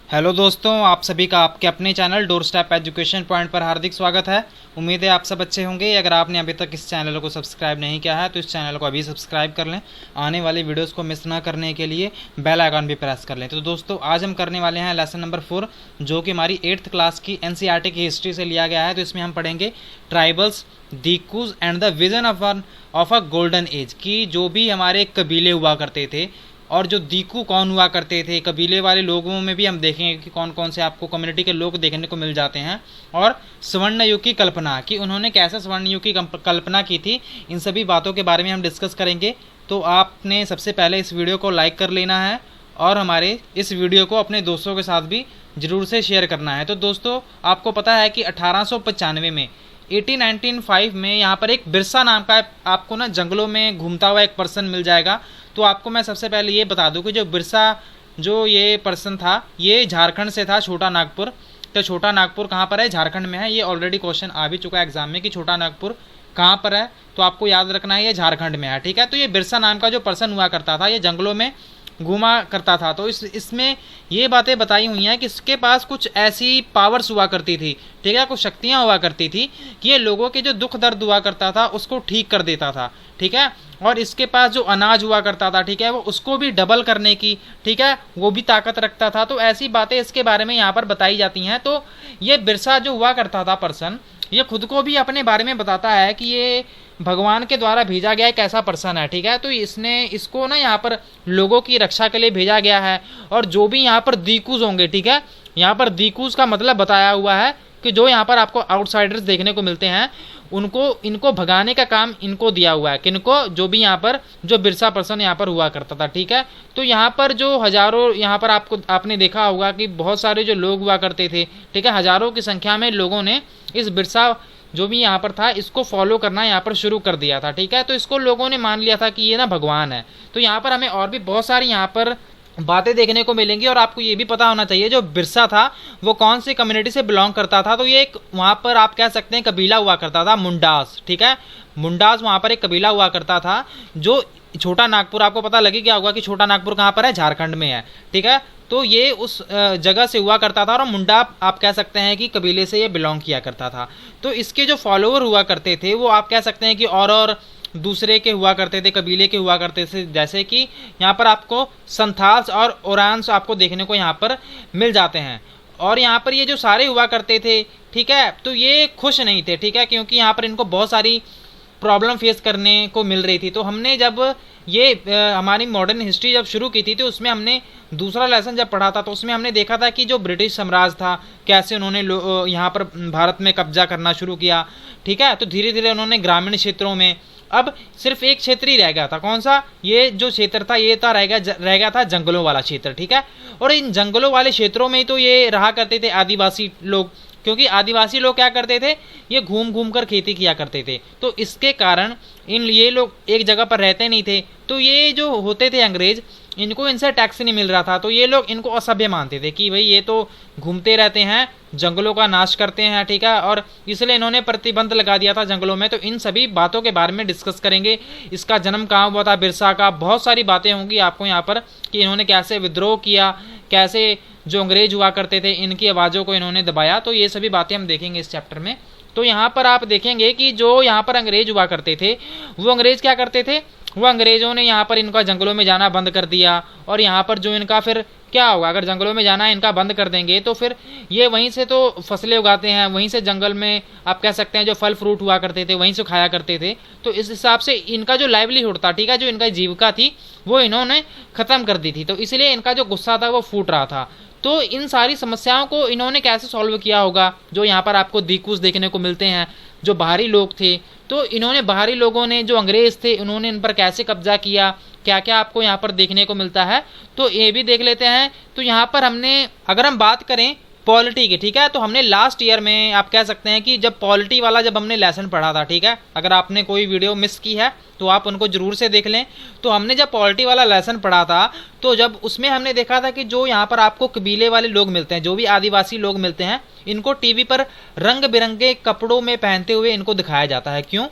Hello दोस्तों, आप सभी का आपके अपने channel door step education point पर हार्दिक स्वागत है। उम्मीद है आप सब अच्छे होंगे। अगर आपने अभी तक इस चैनल को सब्सक्राइब नहीं किया है तो इस चैनल को अभी सब्सक्राइब कर लें। आने वाली वीडियोस को मिस ना करने के लिए बेल आइकन भी प्रेस कर लें। तो दोस्तों, आज हम करने वाले हैं लेसन नंबर 4, जो कि हमारी 8th क्लास की NCERT की हिस्ट्री से लिया गया है। तो इसमें हम पढ़ेंगे tribals, Dikus and the vision of a golden age, की जो भी हमारे कबीले हुआ करते थे और जो दीकू कौन हुआ करते थे। कबीले वाले लोगों में भी हम देखेंगे कि कौन कौन से आपको कम्युनिटी के लोग देखने को मिल जाते हैं। और स्वर्ण युग की कल्पना, कि उन्होंने कैसे स्वर्ण युग की कल्पना की थी, इन सभी बातों के बारे में हम डिस्कस करेंगे। तो आपने सबसे पहले इस वीडियो को लाइक कर लेना है और हमारे इस वीडियो को अपने दोस्तों के साथ भी ज़रूर से शेयर करना है। तो दोस्तों, आपको पता है कि 1895 में 1895 में यहाँ पर एक बिरसा नाम का आपको ना जंगलों में घूमता हुआ एक पर्सन मिल जाएगा। तो आपको मैं सबसे पहले ये बता दूं कि जो बिरसा जो ये पर्सन था, ये झारखंड से था, छोटा नागपुर। तो छोटा नागपुर कहाँ पर है? झारखंड में है। ये ऑलरेडी क्वेश्चन आ भी चुका है एग्जाम में कि छोटा नागपुर कहाँ पर है, तो आपको याद रखना है ये झारखंड में है। ठीक है। तो ये बिरसा नाम का जो पर्सन हुआ करता था, ये जंगलों में घूमा करता था। तो इसमें ये बातें बताई हुई हैं कि इसके पास कुछ ऐसी पावर्स हुआ करती थी, ठीक है, कुछ शक्तियाँ हुआ करती थी कि ये लोगों के जो दुख दर्द हुआ करता था उसको ठीक कर देता था। ठीक है। और इसके पास जो अनाज हुआ करता था, ठीक है, वो उसको भी डबल करने की, ठीक है, वो भी ताकत रखता था। तो ऐसी बातें इसके बारे में यहाँ पर बताई जाती हैं। तो ये बिरसा जो हुआ करता था पर्सन, ये खुद को भी अपने बारे में बताता है कि ये भगवान के द्वारा भेजा गया एक ऐसा पर्सन है। ठीक है। तो इसको ना यहाँ पर लोगों की रक्षा के लिए भेजा गया है। और जो भी यहाँ पर दीकूज होंगे, ठीक है, यहाँ पर दीकूज का मतलब बताया हुआ है कि जो यहाँ पर आपको आउटसाइडर्स देखने को मिलते हैं, इनको भगाने का काम इनको दिया हुआ है। किनको? जो भी यहाँ पर जो बिरसा पर्सन यहाँ पर हुआ करता था। ठीक है। तो यहाँ पर जो हजारों, यहाँ पर आपने देखा होगा कि बहुत सारे जो लोग हुआ करते थे, ठीक है, हजारों की संख्या में लोगों ने इस बिरसा जो भी यहाँ पर था इसको फॉलो करना यहाँ पर शुरू कर दिया था। ठीक है। तो इसको लोगों ने मान लिया था कि ये ना भगवान है। तो यहाँ पर हमें और भी बहुत सारी यहाँ पर बातें देखने को मिलेंगी। और आपको ये भी पता होना चाहिए जो बिरसा था वो कौन सी कम्युनिटी से बिलोंग करता था। तो ये एक वहाँ पर आप कह सकते हैं कबीला हुआ करता था, मुंडास। ठीक है। मुंडास वहाँ पर एक कबीला हुआ करता था। जो छोटा नागपुर, आपको पता लगे क्या होगा कि छोटा नागपुर कहाँ पर है? झारखंड में है। ठीक है। तो ये उस जगह से हुआ करता था और मुंडा आप कह सकते हैं कि कबीले से ये बिलोंग किया करता था। तो इसके जो फॉलोअर हुआ करते थे वो आप कह सकते हैं कि और दूसरे के हुआ करते थे, कबीले के हुआ करते थे। जैसे कि यहाँ पर आपको संथाल्स और ओरांस आपको देखने को यहाँ पर मिल जाते हैं। और यहाँ पर ये जो सारे हुआ करते थे, ठीक है, तो ये खुश नहीं थे। ठीक है। क्योंकि यहाँ पर इनको बहुत सारी प्रॉब्लम फेस करने को मिल रही थी। तो हमने जब ये हमारी मॉडर्न हिस्ट्री जब शुरू की थी तो उसमें हमने दूसरा लेसन जब पढ़ा था तो उसमें हमने देखा था कि जो ब्रिटिश साम्राज्य था कैसे उन्होंने यहाँ पर भारत में कब्जा करना शुरू किया। ठीक है। तो धीरे धीरे उन्होंने ग्रामीण क्षेत्रों में, अब सिर्फ एक क्षेत्र ही रह गया था। कौन सा? ये जो क्षेत्र था ये था रह गया था जंगलों वाला क्षेत्र। ठीक है। और इन जंगलों वाले क्षेत्रों में तो ये रहा करते थे आदिवासी लोग, क्योंकि आदिवासी लोग क्या करते थे, ये घूम घूम कर खेती किया करते थे। तो इसके कारण ये लोग एक जगह पर रहते नहीं थे। तो ये जो होते थे अंग्रेज, इनको इनसे टैक्स नहीं मिल रहा था। तो ये लोग इनको असभ्य मानते थे कि भाई ये तो घूमते रहते हैं, जंगलों का नाश करते हैं। ठीक है। और इसलिए इन्होंने प्रतिबंध लगा दिया था जंगलों में। तो इन सभी बातों के बारे में डिस्कस करेंगे। इसका जन्म कहाँ हुआ था बिरसा का, बहुत सारी बातें होंगी आपको यहाँ पर कि इन्होंने कैसे विद्रोह किया, कैसे जो अंग्रेज हुआ करते थे इनकी आवाज़ों को इन्होंने दबाया। तो ये सभी बातें हम देखेंगे इस चैप्टर में। तो यहाँ पर आप देखेंगे कि जो यहाँ पर अंग्रेज हुआ करते थे वो अंग्रेज क्या करते थे, वो अंग्रेज़ों ने यहाँ पर इनका जंगलों में जाना बंद कर दिया। और यहाँ पर जो इनका फिर क्या होगा, अगर जंगलों में जाना इनका बंद कर देंगे तो फिर ये वहीं से तो फसलें उगाते हैं, वहीं से जंगल में आप कह सकते हैं जो फल फ्रूट हुआ करते थे वहीं से खाया करते थे। तो इस हिसाब से इनका जो लाइवलीहुड था, ठीक है, जो इनका जीविका थी वो इन्होंने ख़त्म कर दी थी। तो इसलिए इनका जो गुस्सा था वो फूट रहा था। तो इन सारी समस्याओं को इन्होंने कैसे सॉल्व किया होगा? जो यहाँ पर आपको दीकूस देखने को मिलते हैं, जो बाहरी लोग थे, तो इन्होंने बाहरी लोगों ने, जो अंग्रेज थे, उन्होंने इन पर कैसे कब्जा किया, क्या क्या आपको यहाँ पर देखने को मिलता है, तो ये भी देख लेते हैं। तो यहाँ पर हमने, अगर हम बात करें पॉलिटी की, ठीक है, तो हमने लास्ट ईयर में आप कह सकते हैं कि जब पॉलिटी वाला जब हमने लेसन पढ़ा था, ठीक है, अगर आपने कोई वीडियो मिस की है तो आप उनको जरूर से देख लें। तो हमने जब पॉलिटी वाला लेसन पढ़ा था तो जब उसमें हमने देखा था कि जो यहाँ पर आपको कबीले वाले लोग मिलते हैं, जो भी आदिवासी लोग मिलते हैं, इनको टीवी पर रंग बिरंगे कपड़ों में पहनते हुए इनको दिखाया जाता है। क्यों?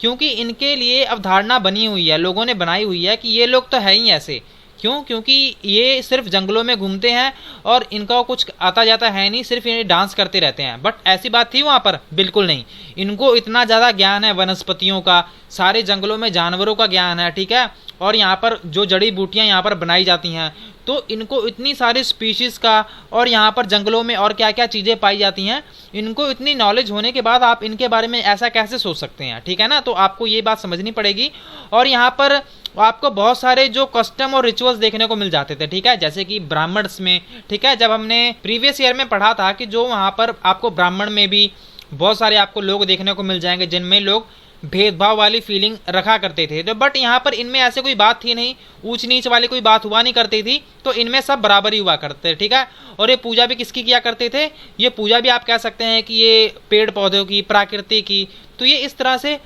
क्योंकि इनके लिए अवधारणा बनी हुई है, लोगों ने बनाई हुई है कि ये लोग तो है ही ऐसे, क्यों? क्योंकि ये सिर्फ जंगलों में घूमते हैं और इनका कुछ आता जाता है नहीं, सिर्फ ये डांस करते रहते हैं। बट ऐसी बात थी वहाँ पर? बिल्कुल नहीं। इनको इतना ज़्यादा ज्ञान है वनस्पतियों का, सारे जंगलों में जानवरों का ज्ञान है, ठीक है। और यहाँ पर जो जड़ी बूटियाँ यहाँ पर बनाई जाती हैं, तो इनको इतनी सारी स्पीशीज़ का, और यहाँ पर जंगलों में और क्या क्या चीज़ें पाई जाती हैं, इनको इतनी नॉलेज होने के बाद आप इनके बारे में ऐसा कैसे सोच सकते हैं, ठीक है ना। तो आपको ये बात समझनी पड़ेगी। और यहाँ पर आपको बहुत सारे जो कस्टम और रिचुअल्स देखने को मिल जाते थे, ठीक है, जैसे कि ब्राह्मण्स में, ठीक है। जब हमने प्रीवियस ईयर में पढ़ा था कि जो वहाँ पर आपको ब्राह्मण में भी बहुत सारे आपको लोग देखने को मिल जाएंगे जिनमें लोग भेदभाव वाली फीलिंग रखा करते थे। तो बट यहाँ पर इनमें ऐसे कोई बात थी नहीं, ऊंच नीच वाली कोई बात हुआ नहीं करती थी, तो इनमें सब बराबर ही हुआ करते थे, ठीक है। और ये पूजा भी किसकी किया करते थे? ये पूजा भी आप कह सकते हैं कि ये पेड़ पौधों की, प्रकृति की, तो ये इस तरह से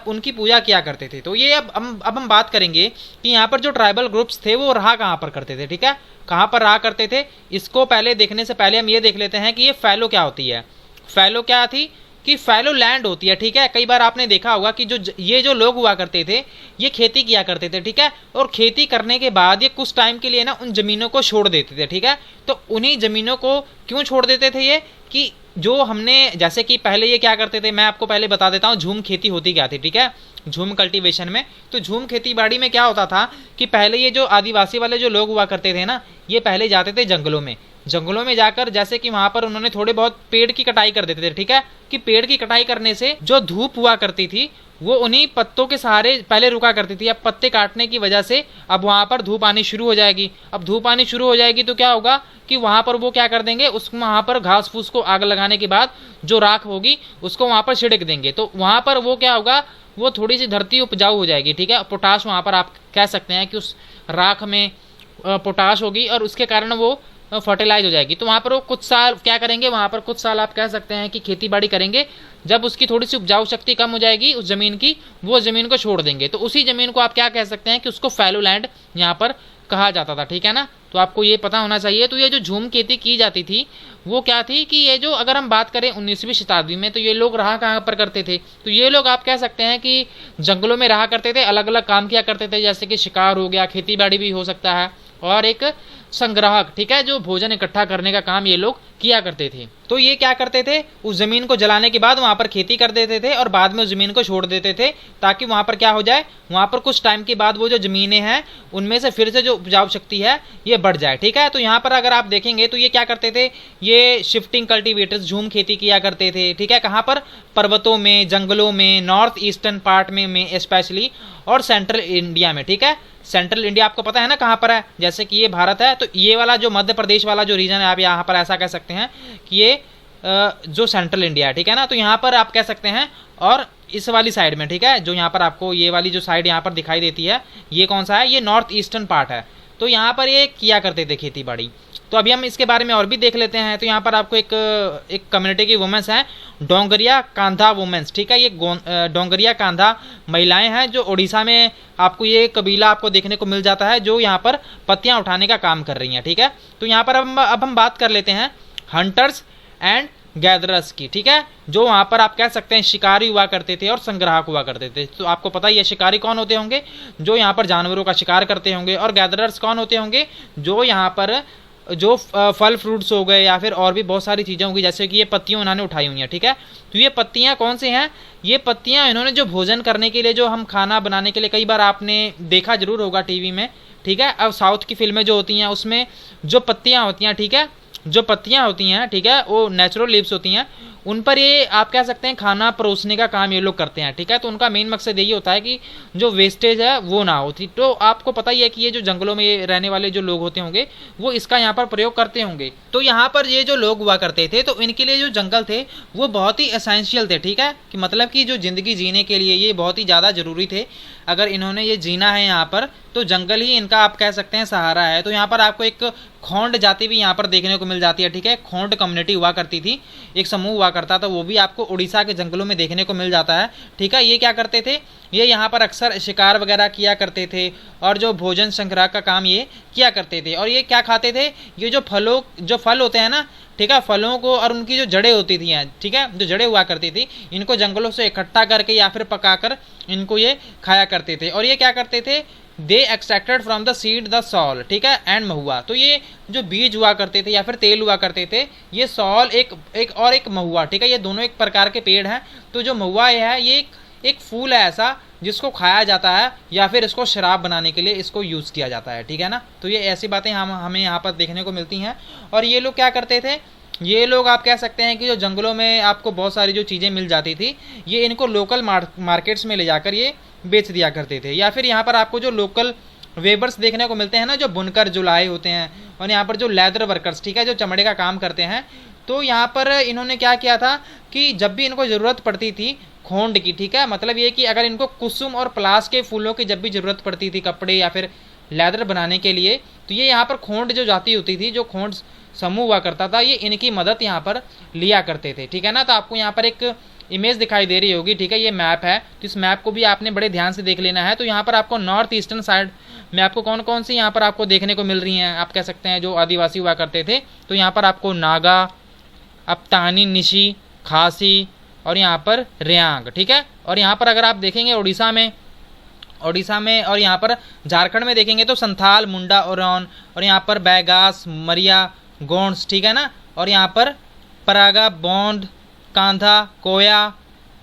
उनकी पूजा किया करते थे। तो ये अब हम बात करेंगे कि यहाँ पर जो ट्राइबल ग्रुप्स थे वो रहा कहाँ पर करते थे, ठीक है, कहाँ पर रहा करते थे। इसको पहले देखने से पहले हम ये देख लेते हैं कि ये फैलो क्या होती है। फैलो क्या थी? कि फैलो लैंड होती है, ठीक है। कई बार आपने देखा होगा कि ये जो लोग हुआ करते थे ये खेती किया करते थे, ठीक है। और खेती करने के बाद ये कुछ टाइम के लिए ना उन जमीनों को छोड़ देते थे, ठीक है। तो उन्हीं जमीनों को क्यों छोड़ देते थे? ये कि जो हमने, जैसे कि पहले ये क्या करते थे, मैं आपको पहले बता देता हूँ झूम खेती होती क्या थी, ठीक है, झूम कल्टीवेशन में। तो झूम खेती बाड़ी में क्या होता था कि पहले ये जो आदिवासी वाले जो लोग हुआ करते थे ना, ये पहले जाते थे जंगलों में। जंगलों में जाकर जैसे कि वहां पर उन्होंने थोड़े बहुत पेड़ की कटाई कर देते थे, ठीक है। कि पेड़ की कटाई करने से जो धूप हुआ करती थी वो उन्हीं पत्तों के सहारे पहले रुका करती थी। अब पत्ते काटने की वजह से अब वहां पर धूप आनी शुरू हो जाएगी। अब धूप आनी शुरू हो जाएगी तो क्या होगा कि वहां पर वो क्या कर देंगे, उस वहां पर घास फूस को आग लगाने के बाद जो राख होगी उसको वहां पर छिड़क देंगे। तो वहां पर वो क्या होगा, वो थोड़ी सी धरती उपजाऊ हो जाएगी, ठीक है। पोटाश वहां पर आप कह सकते हैं कि उस राख में पोटाश होगी और उसके कारण वो फर्टिलाइज हो जाएगी। तो वहाँ पर वो कुछ साल क्या करेंगे, वहाँ पर कुछ साल आप कह सकते हैं कि खेती बाड़ी करेंगे। जब उसकी थोड़ी सी उपजाऊ शक्ति कम हो जाएगी उस जमीन की, वो जमीन को छोड़ देंगे। तो उसी जमीन को आप क्या कह सकते हैं कि उसको फैलो लैंड यहाँ पर कहा जाता था, ठीक है ना। तो आपको ये पता होना चाहिए। तो ये जो झूम खेती की जाती थी वो क्या थी कि ये जो, अगर हम बात करें 19वीं शताब्दी में, तो ये लोग रहा कहाँ पर करते थे? तो ये लोग आप कह सकते हैं कि जंगलों में रहा करते थे, अलग अलग काम किया करते थे, जैसे कि शिकार हो गया, खेती बाड़ी भी हो सकता है, और एक संग्राहक, ठीक है, जो भोजन इकट्ठा करने का काम ये लोग किया करते थे। तो ये क्या करते थे, उस जमीन को जलाने के बाद वहां पर खेती कर देते थे और बाद में उस जमीन को छोड़ देते थे, ताकि वहां पर क्या हो जाए, वहां पर कुछ टाइम के बाद वो जो जमीनें हैं उनमें से फिर से जो उपजाऊ शक्ति है ये बढ़ जाए, ठीक है। तो यहाँ पर अगर आप देखेंगे तो ये क्या करते थे, ये शिफ्टिंग कल्टीवेटर्स झूम खेती किया करते थे, ठीक है। कहाँ पर? पर्वतों में, जंगलों में, नॉर्थ ईस्टर्न पार्ट में स्पेशली, और सेंट्रल इंडिया में, ठीक है। सेंट्रल इंडिया आपको पता है ना कहाँ पर है, जैसे कि ये भारत है, तो ये वाला जो मध्य प्रदेश वाला जो रीजन है आप यहाँ पर ऐसा कह सकते हैं कि ये जो सेंट्रल इंडिया है, ठीक है ना। तो यहाँ पर आप कह सकते हैं, और इस वाली साइड में, ठीक है, जो यहाँ पर आपको ये वाली जो साइड यहाँ पर दिखाई देती है, ये कौन सा है, ये नॉर्थ ईस्टर्न पार्ट है। तो यहाँ पर ये किया करते थे खेती बाड़ी। तो अभी हम इसके बारे में और भी देख लेते हैं। तो यहाँ पर आपको एक कम्युनिटी की वुमेन्स हैं, डोंगरिया कांधा वुमेन्स, ठीक है। ये डोंगरिया कांधा महिलाएं हैं जो उड़ीसा में आपको ये कबीला आपको देखने को मिल जाता है, जो यहाँ पर पत्तियाँ उठाने का काम कर रही हैं, ठीक है। तो यहाँ पर अब हम बात कर लेते हैं हंटर्स एंड गैदरर्स की, ठीक है, जो वहाँ पर आप कह सकते हैं शिकारी हुआ करते थे और संग्राहक हुआ करते थे। तो आपको पता ही है शिकारी कौन होते होंगे, जो यहाँ पर जानवरों का शिकार करते होंगे, और गैदरर्स कौन होते होंगे, जो यहाँ पर जो फल फ्रूट्स हो गए या फिर और भी बहुत सारी चीज़ें होंगी, जैसे कि ये पत्तियाँ उन्होंने उठाई हुई हैं, ठीक है। तो ये पत्तियाँ कौन से हैं, ये पत्तियाँ इन्होंने जो भोजन करने के लिए, जो हम खाना बनाने के लिए, कई बार आपने देखा जरूर होगा टीवी में, ठीक है। अब साउथ की फिल्में जो होती हैं उसमें जो पत्तियाँ होती हैं, ठीक है, जो पत्तियाँ होती हैं, ठीक है, वो नेचुरल लीव्स होती हैं, उन पर ये आप कह सकते हैं खाना परोसने का काम ये लोग करते हैं, ठीक है। तो उनका मेन मकसद यही होता है कि जो वेस्टेज है वो ना हो। तो आपको पता ही है कि ये जो जंगलों में रहने वाले जो लोग होते होंगे वो इसका यहाँ पर प्रयोग करते होंगे। तो यहाँ पर ये जो लोग हुआ करते थे तो इनके लिए जो जंगल थे वो बहुत ही एसेंशियल थे, ठीक है, कि मतलब कि जो ज़िंदगी जीने के लिए ये बहुत ही ज़्यादा ज़रूरी थे। अगर इन्होंने ये जीना है यहाँ पर तो जंगल ही इनका आप कह सकते हैं सहारा है। तो यहाँ पर आपको एक खोंड जाति भी यहाँ पर देखने को मिल जाती है, ठीक है। खोंड कम्युनिटी हुआ करती थी, एक समूह हुआ करता था, वो भी आपको उड़ीसा के जंगलों में देखने को मिल जाता है, ठीक है। ये क्या करते थे, ये यहाँ पर अक्सर शिकार वगैरह किया करते थे और जो भोजन संग्रह का काम ये किया करते थे। और ये क्या खाते थे, ये जो फल होते हैं ना, ठीक है, फलों को और उनकी जो जड़ें होती थी, ठीक है, जो जड़ें हुआ करती थी, इनको जंगलों से इकट्ठा करके या फिर पकाकर इनको ये खाया करते थे। और ये क्या करते थे, they extracted from the seed the sal, ठीक है, एंड महुआ। तो ये जो बीज हुआ करते थे या फिर तेल हुआ करते थे, ये सॉल एक महुआ, ठीक है, ये दोनों एक प्रकार के पेड़ हैं। तो जो महुआ है ये एक फूल है ऐसा जिसको खाया जाता है या फिर इसको शराब बनाने के लिए इसको यूज़ किया जाता है, ठीक है ना। तो ये ऐसी बातें हमें यहाँ पर देखने को मिलती हैं। और ये लोग क्या करते थे, ये लोग आप कह सकते हैं कि जो जंगलों में आपको बहुत सारी जो चीज़ें मिल जाती थी, ये इनको लोकल मार्केट्स में ले जाकर ये बेच दिया करते थे। या फिर यहाँ पर आपको जो लोकल वेबर्स देखने को मिलते हैं ना, जो बुनकर जुलाई होते हैं, और यहाँ पर जो लेदर वर्कर्स, ठीक है, जो चमड़े का काम करते हैं, तो यहाँ पर इन्होंने क्या किया था कि जब भी इनको ज़रूरत पड़ती थी खोंड की, ठीक है, मतलब ये कि अगर इनको कुसुम और पलाश के फूलों की जब भी ज़रूरत पड़ती थी कपड़े या फिर लेदर बनाने के लिए, तो ये यहाँ पर खोंड जो जाती होती थी, जो खोंड समूह हुआ करता था, ये इनकी मदद यहाँ पर लिया करते थे, ठीक है ना। तो आपको यहाँ पर एक इमेज दिखाई दे रही होगी, ठीक है, ये मैप है। तो इस मैप को भी आपने बड़े ध्यान से देख लेना है। तो यहाँ पर आपको नॉर्थ ईस्टर्न साइड में आपको कौन कौन सी यहाँ पर आपको देखने को मिल रही हैं, आप कह सकते हैं जो आदिवासी हुआ करते थे। तो यहाँ पर आपको नागा, अपतानी, निशी, खासी और यहाँ पर रेयांग, ठीक है। और यहाँ पर अगर आप देखेंगे उड़ीसा में और यहाँ पर झारखंड में देखेंगे तो संथाल, मुंडा, ओरान, और यहाँ पर बैगास, मरिया, गोंड्स, ठीक है ना। और यहाँ पर परागा, बौंड, कांधा, कोया,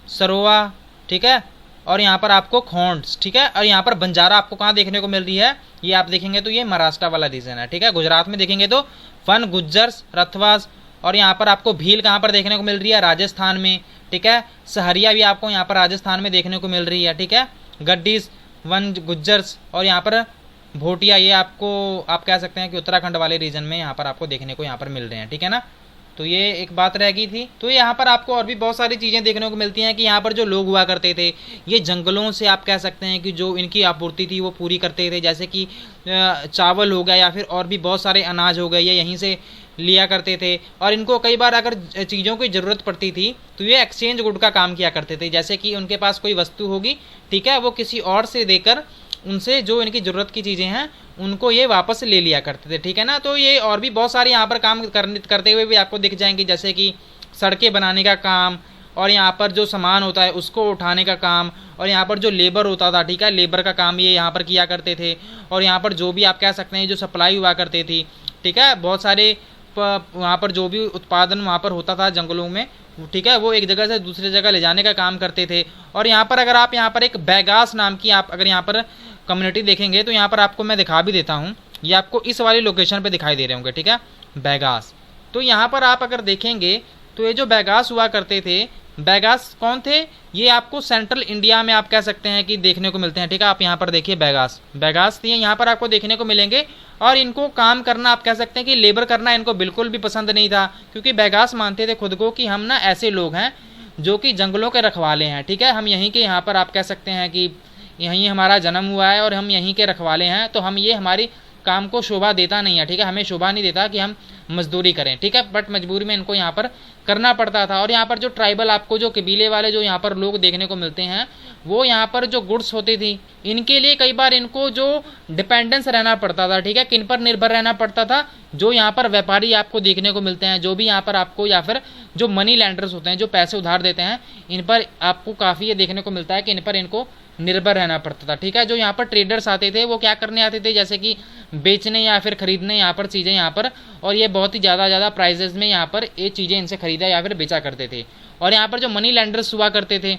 सरोवा, ठीक है। और यहाँ पर आपको खोंड्स, ठीक है। और यहाँ पर बंजारा आपको कहाँ देखने को मिल रही है, ये आप देखेंगे तो ये महाराष्ट्र वाला रीजन है, ठीक है। गुजरात में देखेंगे तो फन, गुज्जर्स, रथवास। और यहाँ पर आपको भील कहाँ पर देखने को मिल रही है, राजस्थान में, ठीक है। सहरिया भी आपको यहाँ पर राजस्थान में देखने को मिल रही है, ठीक है। गड्डीज, वन, गुज्जर्स और यहाँ पर भोटिया, ये आपको आप कह सकते हैं कि उत्तराखंड वाले रीजन में यहाँ पर आपको देखने को यहाँ पर मिल रहे हैं, ठीक है ना। तो ये एक बात रह गई थी। तो यहाँ पर आपको और भी बहुत सारी चीज़ें देखने को मिलती हैं कि यहाँ पर जो लोग हुआ करते थे, ये जंगलों से आप कह सकते हैं कि जो इनकी आपूर्ति थी वो पूरी करते थे, जैसे कि चावल हो गया या फिर और भी बहुत सारे अनाज हो गए, ये यहीं से लिया करते थे। और इनको कई बार अगर चीज़ों की ज़रूरत पड़ती थी तो ये एक्सचेंज गुड का काम किया करते थे, जैसे कि उनके पास कोई वस्तु होगी, ठीक है, वो किसी और से देकर उनसे जो इनकी ज़रूरत की चीज़ें हैं उनको ये वापस ले लिया करते थे, ठीक है ना। तो ये और भी बहुत सारे यहाँ पर काम करते हुए भी आपको दिख जाएंगे, जैसे कि सड़कें बनाने का काम, और यहाँ पर जो सामान होता है उसको उठाने का काम, और यहाँ पर जो लेबर होता था, ठीक है, लेबर का काम ये यहाँ पर किया करते थे। और यहाँ पर जो भी आप कह सकते हैं जो सप्लाई हुआ करती थी, ठीक है, बहुत सारे वहाँ पर जो भी उत्पादन वहाँ पर होता था जंगलों में, ठीक है, वो एक जगह से दूसरी जगह ले जाने का काम करते थे। और यहाँ पर अगर आप यहाँ पर एक बैगास नाम की आप अगर यहाँ पर कम्युनिटी देखेंगे तो यहाँ पर आपको मैं दिखा भी देता हूँ, ये आपको इस वाली लोकेशन पे दिखाई दे रहे होंगे, ठीक है, बैगास। तो यहाँ पर आप अगर देखेंगे तो ये जो बैगास हुआ करते थे, बैगास कौन थे, ये आपको सेंट्रल इंडिया में आप कह सकते हैं कि देखने को मिलते हैं, ठीक है। आप यहाँ पर देखिए बैगास थी यहाँ पर आपको देखने को मिलेंगे। और इनको काम करना आप कह सकते हैं कि लेबर करना इनको बिल्कुल भी पसंद नहीं था, क्योंकि बैगास मानते थे खुद को कि हम ना ऐसे लोग हैं जो कि जंगलों के रखवाले हैं, ठीक है, हम यहीं के यहाँ पर आप कह सकते हैं कि यहीं हमारा जन्म हुआ है और हम यहीं के रखवाले हैं, तो हम ये हमारी काम को शोभा देता नहीं है, ठीक है, हमें शोभा नहीं देता कि हम मजदूरी करें, ठीक है, बट मजबूरी में इनको यहाँ पर करना पड़ता था। और यहाँ पर जो ट्राइबल आपको जो कबीले वाले जो यहाँ पर लोग देखने को मिलते हैं, वो यहाँ पर जो गुड्स होती थी इनके लिए कई बार इनको जो डिपेंडेंस रहना पड़ता था, ठीक है, किन पर निर्भर रहना पड़ता था, जो यहाँ पर व्यापारी आपको देखने को मिलते हैं, जो भी यहाँ पर आपको या फिर जो मनी लैंडर्स होते हैं जो पैसे उधार देते हैं, इन पर आपको काफ़ी ये देखने को मिलता है कि इन पर इनको निर्भर रहना पड़ता था, ठीक है। जो यहाँ पर ट्रेडर्स आते थे वो क्या करने आते थे, जैसे कि बेचने या फिर खरीदने यहाँ पर चीज़ें यहाँ पर, और ये बहुत ही ज़्यादा प्राइजेस में यहाँ पर ये चीज़ें इनसे खरीदा या फिर बेचा करते थे। और यहाँ पर जो मनी लैंडर्स हुआ करते थे,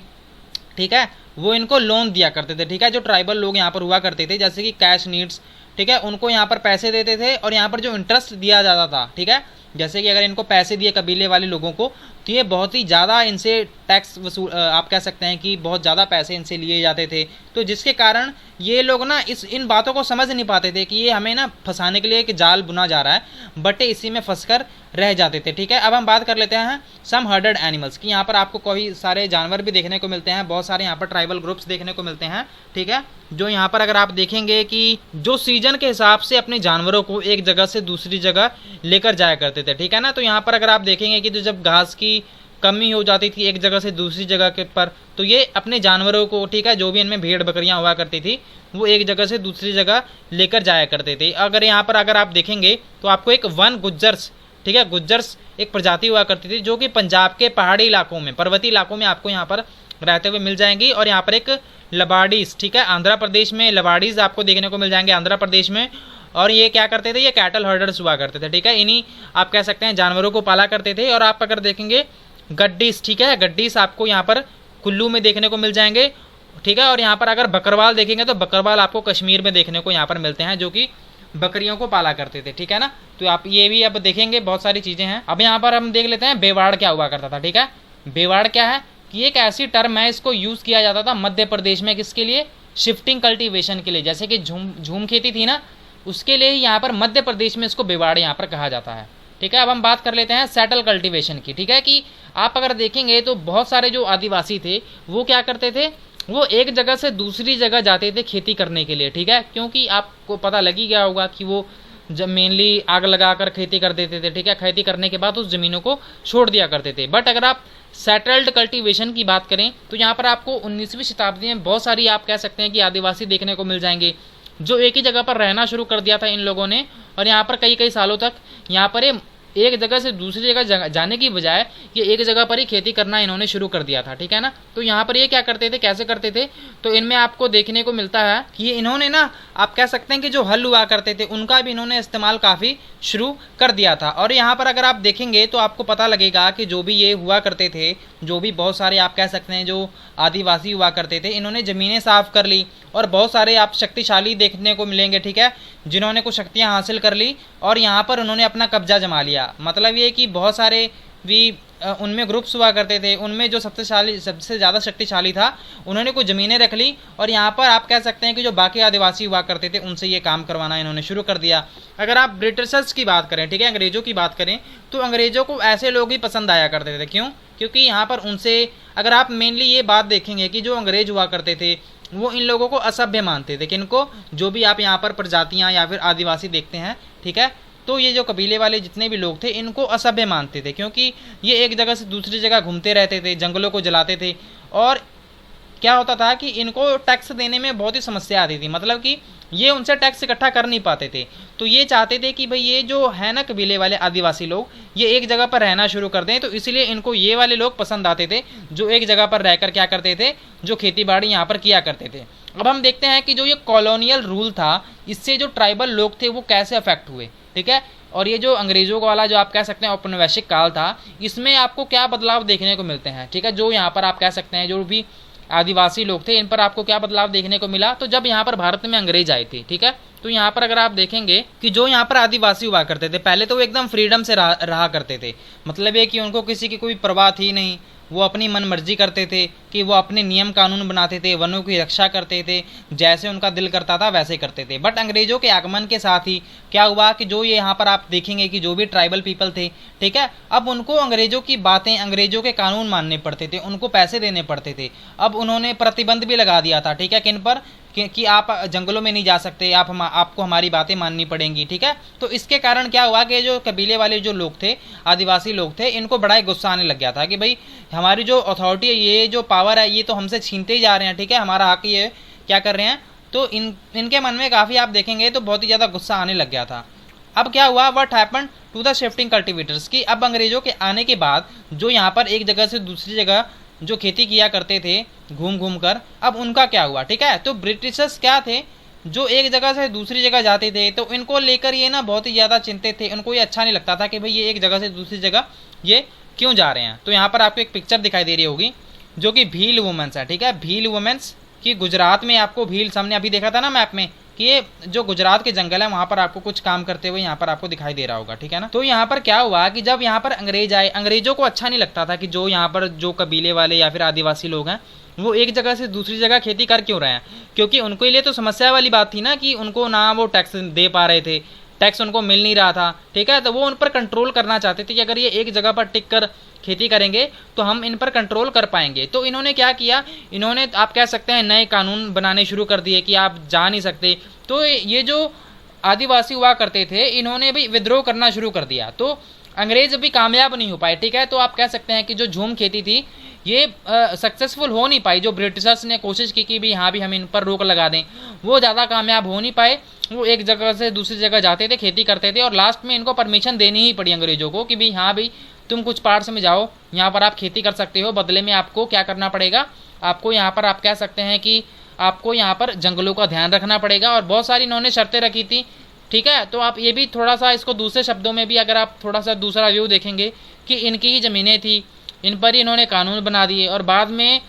ठीक है, वो इनको लोन दिया करते थे, ठीक है, जो ट्राइबल लोग यहाँ पर हुआ करते थे, जैसे कि कैश नीड्स, ठीक है, उनको यहाँ पर पैसे देते थे। और यहाँ पर जो इंटरेस्ट दिया जाता था, ठीक है, जैसे कि अगर इनको पैसे दिए कबीले वाले लोगों को, तो ये बहुत ही ज़्यादा इनसे टैक्स वसूल आप कह सकते हैं कि बहुत ज़्यादा पैसे इनसे लिए जाते थे। तो जिसके कारण ये लोग ना इन बातों को समझ नहीं पाते थे कि ये हमें ना फंसाने के लिए एक जाल बुना जा रहा है, बट इसी में फंसकर रह जाते थे, ठीक है। अब हम बात कर लेते हैं सम हर्डेड एनिमल्स की। यहाँ पर आपको कई सारे जानवर भी देखने को मिलते हैं, बहुत सारे यहाँ पर ट्राइबल ग्रुप्स देखने को मिलते हैं, ठीक है, जो यहाँ पर अगर आप देखेंगे कि जो सीजन के हिसाब से अपने जानवरों को एक जगह से दूसरी जगह लेकर जाया करते थे, ठीक है ना। तो यहाँ पर अगर आप देखेंगे कि जब घास की कमी हो जाती थी एक जगह से दूसरी जगह के पर, तो ये अपने जानवरों को, ठीक है, जो भी इनमें भेड़ बकरियां हुआ करती थी, वो एक जगह से दूसरी जगह लेकर जाया करते थे। अगर यहाँ पर अगर आप देखेंगे तो आपको एक वन गुज्जर्स, ठीक है, गुज्जर्स एक प्रजाति हुआ करती थी जो कि पंजाब के पहाड़ी इलाकों में, पर्वतीय इलाकों में आपको यहाँ पर रहते हुए मिल जाएंगी। और यहाँ पर एक लबाडीज, ठीक है। आंध्र प्रदेश में लबाडीज आपको देखने को मिल जाएंगे, आंध्र प्रदेश में। और ये क्या करते थे, ये कैटल हर्डर्स हुआ करते थे, ठीक है। इन्हीं आप कह सकते हैं जानवरों को पाला करते थे। और आप अगर देखेंगे गड्डीस, ठीक है, गड्डीस आपको यहाँ पर कुल्लू में देखने को मिल जाएंगे, ठीक है। और यहाँ पर अगर बकरवाल देखेंगे तो बकरवाल आपको कश्मीर में देखने को यहाँ पर मिलते हैं, जो कि बकरियों को पाला करते थे, ठीक है ना। तो आप ये भी अब देखेंगे, बहुत सारी चीज़ें हैं। अब यहाँ पर हम देख लेते हैं बेवाड़ क्या हुआ करता था, ठीक है। बेवाड़ क्या है कि एक ऐसी टर्म है, इसको यूज़ किया जाता था मध्य प्रदेश में, किसके लिए, शिफ्टिंग कल्टीवेशन के लिए। जैसे कि झूम खेती थी ना, उसके लिए यहाँ पर मध्य प्रदेश में इसको बेवाड़ यहाँ पर कहा जाता है, ठीक है। अब हम बात कर लेते हैं सेटल कल्टीवेशन की, ठीक है। कि आप अगर देखेंगे तो बहुत सारे जो आदिवासी थे वो क्या करते थे, वो एक जगह से दूसरी जगह जाते थे खेती करने के लिए, ठीक है। क्योंकि आपको पता लग ही गया होगा कि वो जब मेनली आग लगाकर खेती कर देते थे, ठीक है। खेती करने के बाद उस ज़मीनों को छोड़ दिया करते थे। बट अगर आप सेटल्ड कल्टीवेशन की बात करें तो यहाँ पर आपको 19वीं शताब्दी में बहुत सारी आप कह सकते हैं कि आदिवासी देखने को मिल जाएंगे, जो एक ही जगह पर रहना शुरू कर दिया था इन लोगों ने। और यहाँ पर कई कई सालों तक यहाँ पर एक जगह से दूसरी जगह जाने की बजाय ये एक जगह पर ही खेती करना इन्होंने शुरू कर दिया था, ठीक है ना। तो यहाँ पर ये क्या करते थे, कैसे करते थे, तो इनमें आपको देखने को मिलता है कि ये इन्होंने ना आप कह सकते हैं कि जो हल हुआ करते थे उनका भी इन्होंने इस्तेमाल काफ़ी शुरू कर दिया था। और यहाँ पर अगर आप देखेंगे तो आपको पता लगेगा कि जो भी ये हुआ करते थे, जो भी बहुत सारे आप कह सकते हैं जो आदिवासी हुआ करते थे, इन्होंने ज़मीनें साफ कर ली। और बहुत सारे आप शक्तिशाली देखने को मिलेंगे, ठीक है, जिन्होंने कुछ शक्तियाँ हासिल कर ली और यहाँ पर उन्होंने अपना कब्जा जमा लिया। मतलब ये कि बहुत सारे भी उनमें ग्रुप्स हुआ करते थे, उनमें जो सबसे ज़्यादा शक्तिशाली था उन्होंने कुछ ज़मीनें रख ली। और यहाँ पर आप कह सकते हैं कि जो बाकी आदिवासी हुआ करते थे उनसे ये काम करवाना इन्होंने शुरू कर दिया। अगर आप ब्रिटिशर्स की बात करें, ठीक है, अंग्रेज़ों की बात करें, तो अंग्रेज़ों को ऐसे लोग ही पसंद आया करते थे। क्यों? क्योंकि यहाँ पर उनसे अगर आप मेनली ये बात देखेंगे कि जो अंग्रेज़ हुआ करते थे वो इन लोगों को असभ्य मानते थे। किनको? जो भी आप यहाँ पर प्रजातियाँ या फिर आदिवासी देखते हैं, ठीक है, तो ये जो कबीले वाले जितने भी लोग थे इनको असभ्य मानते थे, क्योंकि ये एक जगह से दूसरी जगह घूमते रहते थे, जंगलों को जलाते थे। और क्या होता था कि इनको टैक्स देने में बहुत ही समस्या आती थी, मतलब कि ये उनसे टैक्स इकट्ठा कर नहीं पाते थे। तो ये चाहते थे कि भाई ये जो है ना कबीले वाले आदिवासी लोग, ये एक जगह पर रहना शुरू कर दें। तो इसलिए इनको ये वाले लोग पसंद आते थे जो एक जगह पर रहकर क्या करते थे, जो खेती बाड़ी यहाँ पर किया करते थे। अब हम देखते हैं कि जो ये कॉलोनियल रूल था, इससे जो ट्राइबल लोग थे वो कैसे अफेक्ट हुए, ठीक है। और ये जो अंग्रेज़ों वाला जो आप कह सकते हैं औपनिवेशिक काल था, इसमें आपको क्या बदलाव देखने को मिलते हैं, ठीक है। जो यहाँ पर आप कह सकते हैं जो भी आदिवासी लोग थे इन पर आपको क्या बदलाव देखने को मिला, तो जब यहाँ पर भारत में अंग्रेज आए थे, ठीक है, तो यहाँ पर अगर आप देखेंगे कि जो यहाँ पर आदिवासी हुआ करते थे पहले तो वो एकदम फ्रीडम से रहा करते थे। मतलब ये कि उनको किसी की कोई परवाह थी नहीं, वो अपनी मन मर्जी करते थे कि वो अपने नियम कानून बनाते थे, वनों की रक्षा करते थे, जैसे उनका दिल करता था वैसे करते थे। बट अंग्रेज़ों के आगमन के साथ ही क्या हुआ कि जो ये यहाँ पर आप देखेंगे कि जो भी ट्राइबल पीपल थे, ठीक है, अब उनको अंग्रेज़ों की बातें, अंग्रेज़ों के कानून मानने पड़ते थे, उनको पैसे देने पड़ते थे। अब उन्होंने प्रतिबंध भी लगा दिया था, ठीक है, किन पर, कि आप जंगलों में नहीं जा सकते, आपको हमारी बातें माननी पड़ेंगी, ठीक है। तो इसके कारण क्या हुआ कि जो कबीले वाले जो लोग थे, आदिवासी लोग थे, इनको बड़ा ही गुस्सा आने लग गया था कि भाई हमारी जो अथॉरिटी है, ये जो पावर है, ये तो हमसे छीनते ही जा रहे हैं, ठीक है, हमारा हक ये क्या कर रहे हैं। तो इनके मन में काफ़ी आप देखेंगे तो बहुत ही ज़्यादा गुस्सा आने लग गया था। अब क्या हुआ, what happened to the shifting cultivators, की अब अंग्रेज़ों के आने के बाद जो यहाँ पर एक जगह से दूसरी जगह जो खेती किया करते थे घूम घूम कर, अब उनका क्या हुआ, ठीक है। तो ब्रिटिशर्स क्या थे, जो एक जगह से दूसरी जगह जाते थे, तो इनको लेकर ये ना बहुत ही ज़्यादा चिंतित थे। उनको ये अच्छा नहीं लगता था कि भाई ये एक जगह से दूसरी जगह ये क्यों जा रहे हैं। तो यहाँ पर आपको एक पिक्चर दिखाई दे रही होगी जो कि भील वुमेंस है, ठीक है, भील वुमेंस की गुजरात में आपको भील सामने अभी देखा था ना मैप में कि ये जो गुजरात के जंगल है वहाँ पर आपको कुछ काम करते हुए यहाँ पर आपको दिखाई दे रहा होगा, ठीक है ना। तो यहाँ पर क्या हुआ कि जब यहाँ पर अंग्रेज आए, अंग्रेजों को अच्छा नहीं लगता था कि जो यहाँ पर जो कबीले वाले या फिर आदिवासी लोग हैं वो एक जगह से दूसरी जगह खेती कर क्यों रहे हैं, क्योंकि उनके लिए तो समस्या वाली बात थी ना कि उनको ना वो टैक्स दे पा रहे थे, टैक्स उनको मिल नहीं रहा था, ठीक है। तो वो उन पर कंट्रोल करना चाहते थे कि अगर ये एक जगह पर टिक कर खेती करेंगे तो हम इन पर कंट्रोल कर पाएंगे। तो इन्होंने क्या किया, इन्होंने आप कह सकते हैं नए कानून बनाने शुरू कर दिए कि आप जा नहीं सकते। तो ये जो आदिवासी हुआ करते थे इन्होंने भी विद्रोह करना शुरू कर दिया, तो अंग्रेज भी कामयाब नहीं हो पाए, ठीक है। तो आप कह सकते हैं कि जो झूम खेती थी ये सक्सेसफुल हो नहीं पाई। जो ब्रिटिशर्स ने कोशिश की कि भी हाँ भी हम इन पर रोक लगा दें, वो ज़्यादा कामयाब हो नहीं पाए। वो एक जगह से दूसरी जगह जाते थे, खेती करते थे, और लास्ट में इनको परमिशन देनी ही पड़ी अंग्रेज़ों को कि भी हाँ भाई तुम कुछ पार्ट्स में जाओ, यहाँ पर आप खेती कर सकते हो, बदले में आपको क्या करना पड़ेगा, आपको यहाँ पर आप कह सकते हैं कि आपको यहाँ पर जंगलों का ध्यान रखना पड़ेगा, और बहुत सारी इन्होंने शर्तें रखी थी। ठीक है, तो आप ये भी थोड़ा सा इसको दूसरे शब्दों में भी अगर आप थोड़ा सा दूसरा व्यू देखेंगे कि इनकी ही ज़मीनें थी, इन पर ही इन्होंने कानून बना दिए, और बाद में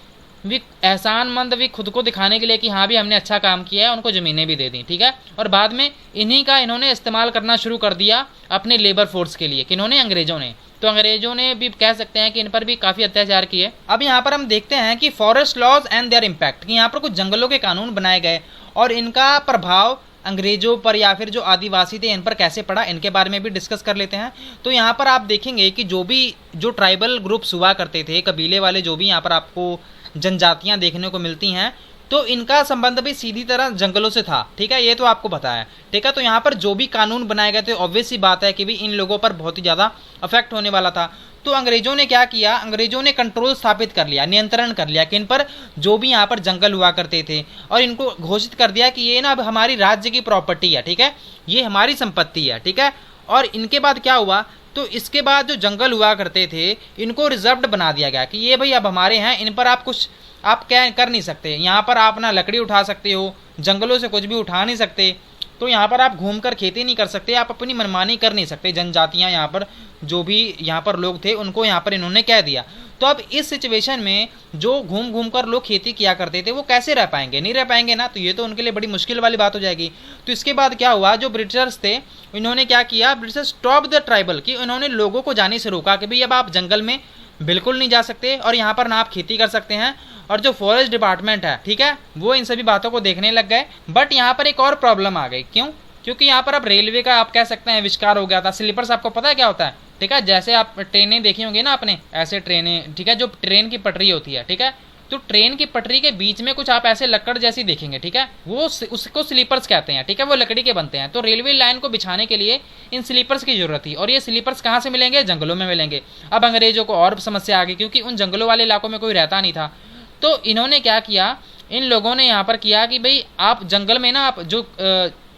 भी एहसानमंद भी खुद को दिखाने के लिए कि हाँ भी हमने अच्छा काम किया है, उनको ज़मीनें भी दे दी। ठीक है, और बाद में इन्हीं का इन्होंने इस्तेमाल करना शुरू कर दिया अपने लेबर फोर्स के लिए, किन्होंने, अंग्रेज़ों ने। तो अंग्रेज़ों ने भी कह सकते हैं कि इन पर भी काफ़ी अत्याचार किए। अब यहाँ पर हम देखते हैं कि forest laws and their impact, कि यहाँ पर कुछ जंगलों के कानून बनाए गए और इनका प्रभाव अंग्रेजों पर या फिर जो आदिवासी थे इन पर कैसे पड़ा, इनके बारे में भी डिस्कस कर लेते हैं। तो यहाँ पर आप देखेंगे कि जो ट्राइबल ग्रुप्स हुआ करते थे, कबीले वाले, जो भी यहाँ पर आपको जनजातियाँ देखने को मिलती हैं, तो इनका संबंध भी सीधी तरह जंगलों से था। ठीक है, ये तो आपको पता है। ठीक है, तो यहाँ पर जो भी कानून बनाए गए थे, ऑब्वियस सी बात है कि भी इन लोगों पर बहुत ही ज़्यादा अफेक्ट होने वाला था। तो अंग्रेजों ने क्या किया, अंग्रेजों ने कंट्रोल स्थापित कर लिया, नियंत्रण कर लिया किन पर, जो भी यहाँ पर जंगल हुआ करते थे, और इनको घोषित कर दिया कि ये ना अब हमारी राज्य की प्रॉपर्टी है। ठीक है, ये हमारी संपत्ति है। ठीक है, और इनके बाद क्या हुआ, तो इसके बाद जो जंगल हुआ करते थे इनको रिजर्व्ड बना दिया गया कि ये भाई अब हमारे हैं, इन पर आप कुछ आप क्या कर नहीं सकते। यहाँ पर आप ना लकड़ी उठा सकते हो, जंगलों से कुछ भी उठा नहीं सकते। तो यहाँ पर आप घूमकर खेती नहीं कर सकते, आप अपनी मनमानी कर नहीं सकते। जनजातियाँ यहाँ पर जो भी यहाँ पर लोग थे उनको यहाँ पर इन्होंने कह दिया। तो अब इस सिचुएशन में जो घूम घूम कर लोग खेती किया करते थे वो कैसे रह पाएंगे, नहीं रह पाएंगे ना, तो ये तो उनके लिए बड़ी मुश्किल वाली बात हो जाएगी। तो इसके बाद क्या हुआ, जो ब्रिटिशर्स थे इन्होंने क्या किया, ब्रिटिशर्स स्टॉप द ट्राइबल, कि इन्होंने लोगों को जाने से रोका कि भाई अब आप जंगल में बिल्कुल नहीं जा सकते और यहाँ पर ना आप खेती कर सकते हैं। और जो फॉरेस्ट डिपार्टमेंट है, ठीक है, वो इन सभी बातों को देखने लग गए। बट यहाँ पर एक और प्रॉब्लम आ गई, क्यों, क्योंकि यहाँ पर अब रेलवे का आप कह सकते हैं आविष्कार हो गया था। स्लीपर्स आपको पता है क्या होता है, ठीक है, जैसे आप ट्रेनें देखी होंगी ना आपने, ऐसे ट्रेनें, ठीक है, जो ट्रेन की पटरी होती है, ठीक है, तो ट्रेन की पटरी के बीच में कुछ आप ऐसे लकड़ जैसी देखेंगे, ठीक है, वो उसको स्लीपर्स कहते हैं। ठीक है, वो लकड़ी के बनते हैं। तो रेलवे लाइन को बिछाने के लिए इन स्लीपर्स की जरूरत थी, और ये स्लीपर्स कहाँ से मिलेंगे, जंगलों में मिलेंगे। अब अंग्रेजों को और समस्या आ गई, क्योंकि उन जंगलों वाले इलाकों में कोई रहता नहीं था। तो इन्होंने क्या किया, इन लोगों ने यहाँ पर किया कि भाई आप जंगल में ना, आप जो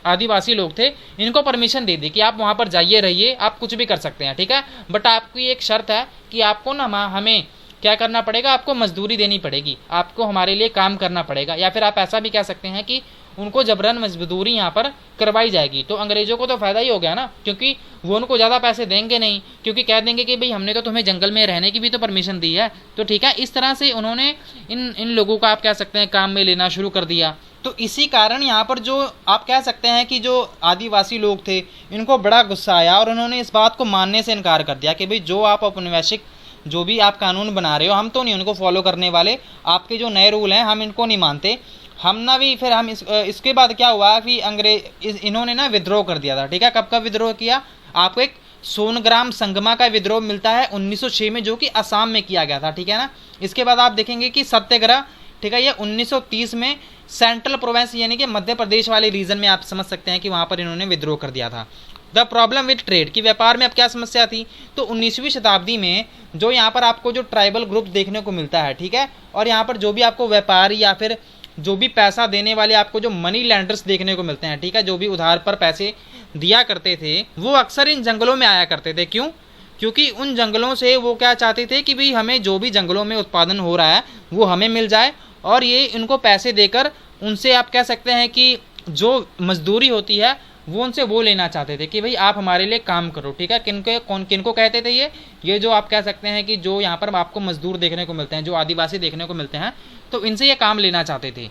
आदिवासी लोग थे इनको परमिशन दे दी कि आप वहाँ पर जाइए, रहिए, आप कुछ भी कर सकते हैं। ठीक है, बट आपकी एक शर्त है कि आपको ना हमें क्या करना पड़ेगा, आपको मजदूरी देनी पड़ेगी, आपको हमारे लिए काम करना पड़ेगा। या फिर आप ऐसा भी कह सकते हैं कि उनको जबरन मजदूरी यहाँ पर करवाई जाएगी। तो अंग्रेजों को तो फ़ायदा ही हो गया ना, क्योंकि वो उनको ज़्यादा पैसे देंगे नहीं, क्योंकि कह देंगे कि भाई हमने तो तुम्हें जंगल में रहने की भी तो परमिशन दी है। तो ठीक है, इस तरह से उन्होंने इन लोगों का आप कह सकते हैं काम में लेना शुरू कर दिया। तो इसी कारण यहाँ पर जो आप कह सकते हैं कि जो आदिवासी लोग थे इनको बड़ा गुस्सा आया, और उन्होंने इस बात को मानने से इनकार कर दिया कि भाई जो आप औपनिवेशिक जो भी आप कानून बना रहे हो, हम तो नहीं उनको फॉलो करने वाले, आपके जो नए रूल हैं हम इनको नहीं मानते, हम ना भी। फिर हम इसके बाद क्या हुआ कि इन्होंने ना विद्रोह कर दिया था। ठीक है, कब का विद्रोह किया, आपको एक सोनग्राम संगमा का विद्रोह मिलता है 1906 में, जो कि असम में किया गया था। ठीक है ना, इसके बाद आप देखेंगे कि सत्याग्रह, ठीक है, ये 1930 में सेंट्रल प्रोविंस यानी कि मध्य प्रदेश वाले रीजन में आप समझ सकते हैं कि वहाँ पर इन्होंने विद्रोह कर दिया था। द प्रॉब्लम विद ट्रेड, कि व्यापार में अब क्या समस्या थी, तो 19वीं शताब्दी में जो यहाँ पर आपको जो ट्राइबल ग्रुप देखने को मिलता है, ठीक है, और यहाँ पर जो भी आपको व्यापारी या फिर जो भी पैसा देने वाले आपको जो मनी लैंडर्स देखने को मिलते हैं, ठीक है, जो भी उधार पर पैसे दिया करते थे, वो अक्सर इन जंगलों में आया करते थे। क्यों, क्योंकि उन जंगलों से वो क्या चाहते थे कि भाई हमें जो भी जंगलों में उत्पादन हो रहा है वो हमें मिल जाए, और ये इनको पैसे देकर उनसे आप कह सकते हैं कि जो मजदूरी होती है वो उनसे वो लेना चाहते थे कि भाई आप हमारे लिए काम करो। ठीक है, किनको कहते थे ये जो आप कह सकते हैं कि जो यहाँ पर आपको मजदूर देखने को मिलते हैं, जो आदिवासी देखने को मिलते हैं, तो इनसे ये काम लेना चाहते थे।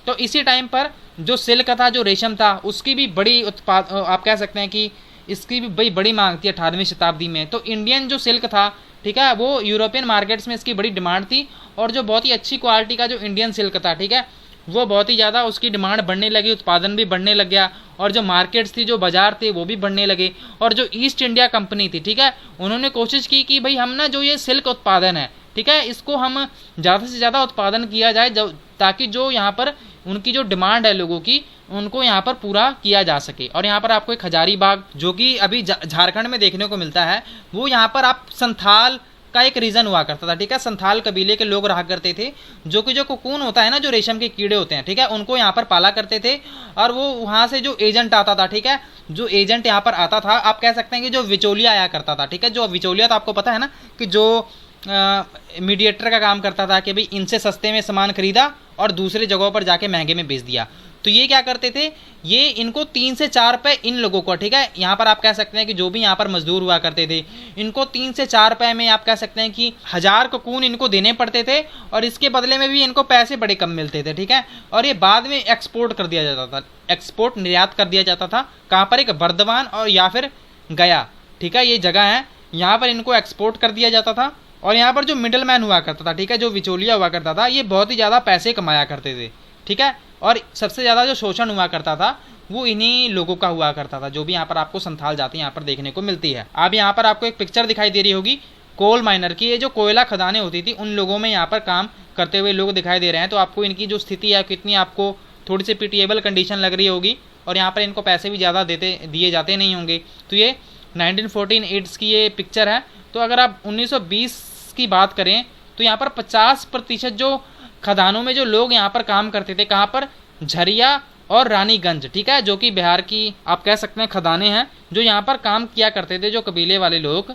तो इसी टाइम पर जो सिल्क था, जो रेशम था, उसकी भी बड़ी आप कह सकते हैं कि इसकी भी बड़ी मांग थी 18वीं शताब्दी में। तो इंडियन जो सिल्क था, ठीक है, वो यूरोपियन मार्केट्स में इसकी बड़ी डिमांड थी, और जो बहुत ही अच्छी क्वालिटी का जो इंडियन सिल्क था, ठीक है, वो बहुत ही ज़्यादा उसकी डिमांड बढ़ने लगी, उत्पादन भी बढ़ने लग गया, और जो मार्केट्स थी, जो बाजार थे, वो भी बढ़ने लगे। और जो ईस्ट इंडिया कंपनी थी, ठीक है, उन्होंने कोशिश की कि भाई हम ना जो ये सिल्क उत्पादन है, ठीक है, इसको हम ज़्यादा से ज़्यादा उत्पादन किया जाए, ताकि जो यहाँ पर उनकी जो डिमांड है लोगों की, उनको यहाँ पर पूरा किया जा सके। और यहाँ पर आपको एक हजारीबाग, जो कि अभी झारखंड में देखने को मिलता है, वो यहाँ पर आप संथाल का एक रीजन हुआ करता था। ठीक है, संथाल कबीले के लोग रहा करते थे, जो कि जो कोकून होता है ना, जो रेशम के कीड़े होते हैं, ठीक है, उनको यहाँ पर पाला करते थे। और वो वहाँ से जो एजेंट आता था, ठीक है, जो एजेंट यहाँ पर आता था, आप कह सकते हैं कि जो विचौलिया आया करता था, ठीक है, जो विचौलिया तो आपको पता है ना कि जो मीडिएटर का काम करता था कि भाई इनसे सस्ते में सामान खरीदा और दूसरे जगहों पर जाके महंगे में बेच दिया। तो ये क्या करते थे, ये इनको 3 से 4 रुपये इन लोगों को, ठीक है, यहाँ पर आप कह सकते हैं कि जो भी यहाँ पर मजदूर हुआ करते थे इनको 3 से 4 रुपये में आप कह सकते हैं कि 1000 कोकून इनको देने पड़ते थे, और इसके बदले में भी इनको पैसे बड़े कम मिलते थे, ठीक है। और ये बाद में एक्सपोर्ट कर दिया जाता था, एक्सपोर्ट निर्यात कर दिया जाता था। कहाँ पर, एक बर्दवान और या फिर गया, ठीक है, ये जगह है, यहाँ पर इनको एक्सपोर्ट कर दिया जाता था। और यहाँ पर जो मिडल मैन हुआ करता था, ठीक है, जो बिचौलिया हुआ करता था, ये बहुत ही ज़्यादा पैसे कमाया करते थे, ठीक है। और सबसे ज़्यादा जो शोषण हुआ करता था वो इन्हीं लोगों का हुआ करता था, जो भी यहाँ पर आपको संथाल जाति यहाँ पर देखने को मिलती है। अब यहाँ पर आपको एक पिक्चर दिखाई दे रही होगी कोल माइनर की, ये जो कोयला खदानें होती थी उन लोगों में यहाँ पर काम करते हुए लोग दिखाई दे रहे हैं। तो आपको इनकी जो स्थिति है कितनी आपको थोड़ी सी पिटिएबल कंडीशन लग रही होगी, और यहाँ पर इनको पैसे भी ज़्यादा दिए जाते नहीं होंगे। तो ये 1914 की ये पिक्चर है। तो अगर आप 1920 की बात करें तो यहाँ पर 50% जो खदानों में जो लोग यहाँ पर काम करते थे, कहाँ पर, झरिया और रानीगंज, ठीक है, जो कि बिहार की आप कह सकते हैं खदानें हैं, जो यहाँ पर काम किया करते थे जो कबीले वाले लोग,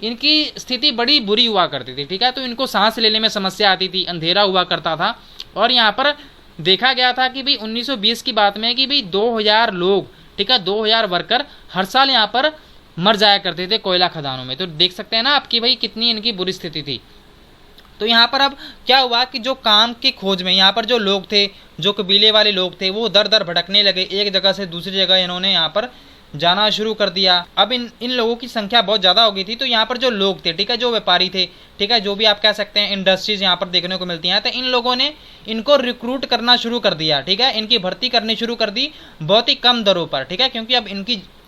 इनकी स्थिति बड़ी बुरी हुआ करती थी, ठीक है। तो इनको सांस लेने में समस्या आती थी, अंधेरा हुआ करता था। और यहाँ पर देखा गया था कि भाई 1920 की बात में कि भाई 2000 लोग, ठीक है, 2000 वर्कर हर साल यहाँ पर मर जाया करते थे कोयला खदानों में। तो देख सकते हैं ना आपकी भाई कितनी इनकी बुरी स्थिति थी। तो यहाँ पर अब क्या हुआ कि जो काम की खोज में यहाँ पर जो लोग थे, जो कबीले वाले लोग थे, वो दर दर भटकने लगे, एक जगह से दूसरी जगह इन्होंने यहाँ पर जाना शुरू कर दिया। अब इन लोगों की संख्या बहुत ज़्यादा हो गई थी। तो यहाँ पर जो लोग थे, ठीक है, जो व्यापारी थे, ठीक है, जो भी आप कह सकते हैं इंडस्ट्रीज यहाँ पर देखने को मिलती हैं, तो इन लोगों ने इनको रिक्रूट करना शुरू कर दिया, ठीक है, इनकी भर्ती करनी शुरू कर दी बहुत ही कम दरों पर, ठीक है, क्योंकि अब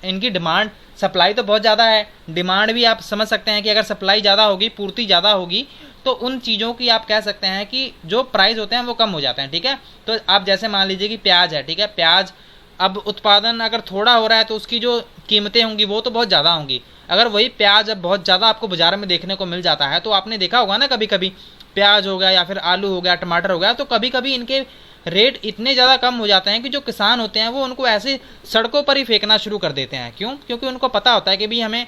इनकी डिमांड, सप्लाई तो बहुत ज़्यादा है, डिमांड भी आप समझ सकते हैं कि अगर सप्लाई ज़्यादा होगी, पूर्ति ज़्यादा होगी, तो उन चीज़ों की आप कह सकते हैं कि जो प्राइस होते हैं वो कम हो जाते हैं, ठीक है। तो आप जैसे मान लीजिए कि प्याज है, ठीक है, प्याज अब उत्पादन अगर थोड़ा हो रहा है तो उसकी जो कीमतें होंगी वो तो बहुत ज़्यादा होंगी। अगर वही प्याज अब बहुत ज़्यादा आपको बाजार में देखने को मिल जाता है, तो आपने देखा होगा ना, कभी कभी प्याज हो गया या फिर आलू हो गया, टमाटर हो गया, तो कभी कभी इनके रेट इतने ज़्यादा कम हो जाते हैं कि जो किसान होते हैं वो उनको ऐसे सड़कों पर ही फेंकना शुरू कर देते हैं। क्यों? क्योंकि उनको पता होता है कि भाई हमें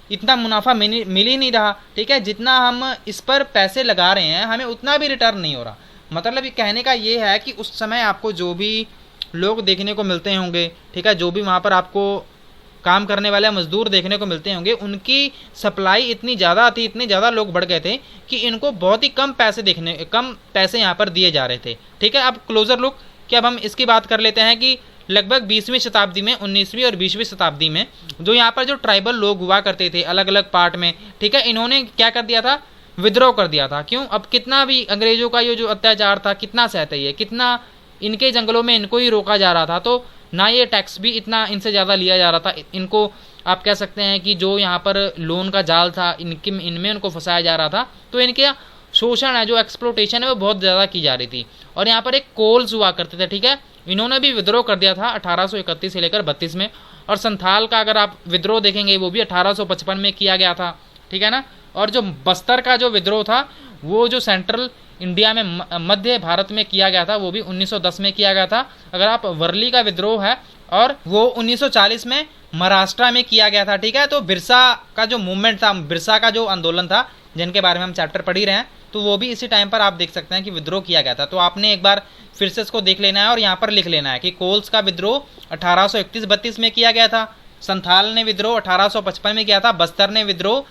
इतना मुनाफा मिल ही नहीं रहा, ठीक है, जितना हम इस पर पैसे लगा रहे हैं हमें उतना भी रिटर्न नहीं हो रहा। मतलब ये कहने का ये है कि उस समय आपको जो भी लोग देखने को मिलते होंगे, ठीक है, जो भी वहाँ पर आपको काम करने वाले मजदूर देखने को मिलते होंगे, उनकी सप्लाई इतनी ज़्यादा थी, इतने ज़्यादा लोग बढ़ गए थे कि इनको बहुत ही कम पैसे यहाँ पर दिए जा रहे थे, ठीक है। अब क्लोजर लुक कि अब हम इसकी बात कर लेते हैं कि लगभग 20वीं शताब्दी में, 19वीं और 20वीं शताब्दी में जो यहाँ पर जो ट्राइबल लोग हुआ करते थे अलग अलग पार्ट में, ठीक है, इन्होंने क्या कर दिया था, विद्रोह कर दिया था। क्यों? अब कितना भी अंग्रेजों का ये जो अत्याचार था कितना सहते ही है, कितना इनके जंगलों में इनको ही रोका जा रहा था, तो ना ये टैक्स भी इतना इनसे ज़्यादा लिया जा रहा था, इनको आप कह सकते हैं कि जो यहाँ पर लोन का जाल था इनमें उनको फंसाया जा रहा था। तो इनके शोषण है, जो एक्सप्लोटेशन है, वो बहुत ज़्यादा की जा रही थी। और यहाँ पर एक कोल्स हुआ करते थे, ठीक है, इन्होंने भी विद्रोह कर दिया था 1831 से लेकर 32 में। और संथाल का अगर आप विद्रोह देखेंगे वो भी 1855 में किया गया था, ठीक है ना। और जो बस्तर का जो विद्रोह था वो जो सेंट्रल इंडिया में मध्य भारत में किया गया था वो भी 1910 में किया गया था। अगर आप वर्ली का विद्रोह है और वो 1940 में महाराष्ट्र में किया गया था, ठीक है। तो बिरसा का जो मूवमेंट था, बिरसा का जो आंदोलन था जिनके बारे में हम चैप्टर पढ़ ही रहे हैं, तो वो भी इसी टाइम पर आप देख सकते हैं कि विद्रोह किया गया था। तो आपने एक बार फिर से इसको देख लेना है और यहाँ पर लिख लेना है कि कोल्स का विद्रोह 1831-32 में किया गया था, संथाल ने विद्रोह 1855 में किया था, बस्तर ने विद्रोह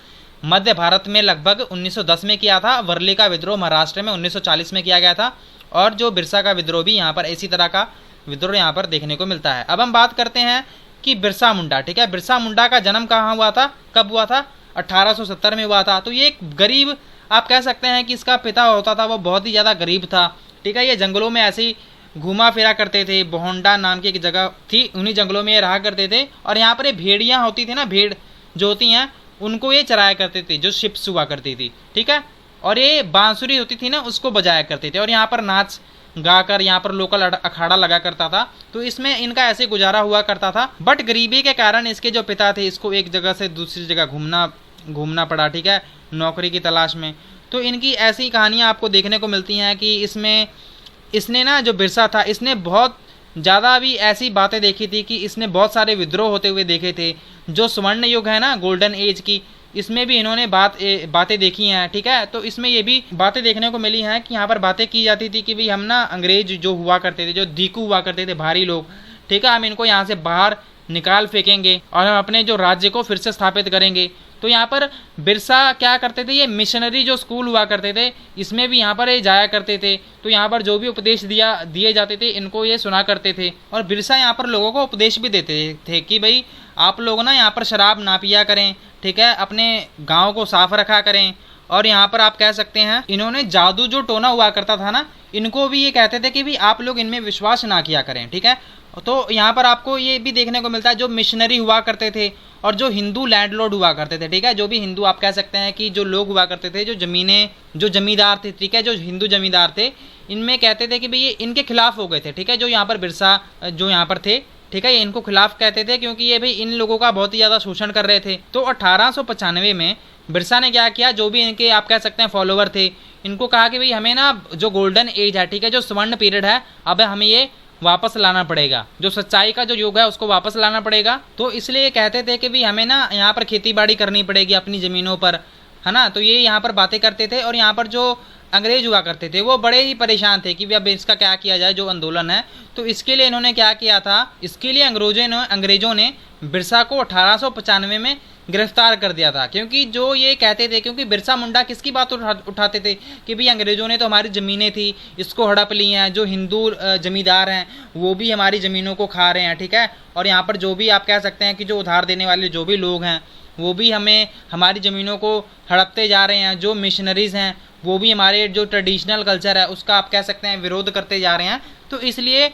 मध्य भारत में लगभग 1910 में किया था, वर्ली का विद्रोह महाराष्ट्र में 1940 में किया गया था, और जो बिरसा का विद्रोह भी यहाँ पर इसी तरह का विद्रोह यहाँ पर देखने को मिलता है। अब हम बात करते हैं कि बिरसा मुंडा, ठीक है, बिरसा मुंडा का जन्म कहाँ हुआ था, कब हुआ था, 1870 में हुआ था। तो ये एक गरीब, आप कह सकते हैं कि इसका पिता होता था वो बहुत ही ज़्यादा गरीब था, ठीक है। ये जंगलों में ऐसे ही घूमा फिरा करते थे, बोहोंडा नाम की एक जगह थी, उन्हीं जंगलों में ये रहा करते थे। और यहाँ पर ये भेड़ियाँ होती थी ना, भेड़ जो होती हैं उनको ये चराया करते थे, जो शिप्स हुआ करती थी, ठीक है। और ये बांसुरी होती थी ना, उसको बजाया करते थे, और यहाँ पर नाच गाकर यहाँ पर लोकल अखाड़ा लगा करता था। तो इसमें इनका ऐसे गुजारा हुआ करता था। बट गरीबी के कारण इसके जो पिता थे इसको एक जगह से दूसरी जगह घूमना पड़ा, ठीक है, नौकरी की तलाश में। तो इनकी ऐसी कहानियाँ आपको देखने को मिलती हैं कि इसने ना, जो बिरसा था, इसने बहुत ज़्यादा भी ऐसी बातें देखी थी कि इसने बहुत सारे विद्रोह होते हुए देखे थे। जो स्वर्ण युग है ना, गोल्डन एज की, इसमें भी इन्होंने बातें देखी हैं, ठीक है। तो इसमें ये भी बातें देखने को मिली हैं कि यहाँ पर बातें की जाती थी कि भाई हम ना अंग्रेज जो हुआ करते थे, जो दीकू हुआ करते थे, भारी लोग, ठीक है, हम इनको यहाँ से बाहर निकाल फेंकेंगे और हम अपने जो राज्य को फिर से स्थापित करेंगे। तो यहाँ पर बिरसा क्या करते थे, ये मिशनरी जो स्कूल हुआ करते थे इसमें भी यहाँ पर ये जाया करते थे। तो यहाँ पर जो भी उपदेश दिए जाते थे इनको ये सुना करते थे। और बिरसा यहाँ पर लोगों को उपदेश भी देते थे कि भाई आप लोग ना यहाँ पर शराब ना पिया करें, ठीक है, अपने गाँव को साफ रखा करें। और यहाँ पर आप कह सकते हैं इन्होंने जादू जो टोना हुआ करता था ना, इनको भी ये कहते थे कि भाई आप लोग इनमें विश्वास ना किया करें, ठीक है। तो यहाँ पर आपको ये भी देखने को मिलता है जो मिशनरी हुआ करते थे और जो हिंदू लैंडलॉर्ड हुआ करते थे, ठीक है, जो भी हिंदू आप कह सकते हैं कि जो लोग हुआ करते थे, जो ज़मीनें, जो जमींदार थे, ठीक है, जो हिंदू जमींदार थे, इनमें कहते थे कि भाई ये इनके खिलाफ हो गए थे, ठीक है, जो यहाँ पर बिरसा जो यहाँ पर थे, ठीक है, ये इनको खिलाफ कहते थे क्योंकि ये भाई इन लोगों का बहुत ही ज़्यादा शोषण कर रहे थे। तो 1895 में बिरसा ने क्या किया, जो भी इनके आप कह सकते हैं फॉलोवर थे, इनको कहा कि भाई हमें ना जो गोल्डन एज है, ठीक है, जो स्वर्ण पीरियड है, अब हमें ये वापस लाना पड़ेगा, जो सच्चाई का जो युग है उसको वापस लाना पड़ेगा। तो इसलिए कहते थे कि भाई हमें ना यहाँ पर खेती बाड़ी करनी पड़ेगी अपनी ज़मीनों पर, है ना। तो ये यहाँ पर बातें करते थे और यहाँ पर जो अंग्रेज हुआ करते थे वो बड़े ही परेशान थे कि अब इसका क्या किया जाए जो आंदोलन है। तो इसके लिए इन्होंने क्या किया था, इसके लिए अंग्रेजों ने बिरसा को 1895 में गिरफ्तार कर दिया था। क्योंकि जो ये कहते थे, क्योंकि बिरसा मुंडा किसकी बात उठाते थे कि भाई अंग्रेजों ने तो हमारी ज़मीनें थी इसको हड़प ली हैं, जो हिंदू जमींदार हैं वो भी हमारी ज़मीनों को खा रहे हैं, ठीक है, और यहाँ पर जो भी आप कह सकते हैं कि जो उधार देने वाले जो भी लोग हैं वो भी हमें हमारी ज़मीनों को हड़पते जा रहे हैं, जो मिशनरीज़ हैं वो भी हमारे जो ट्रेडिशनल कल्चर है उसका आप कह सकते हैं विरोध करते जा रहे हैं। तो इसलिए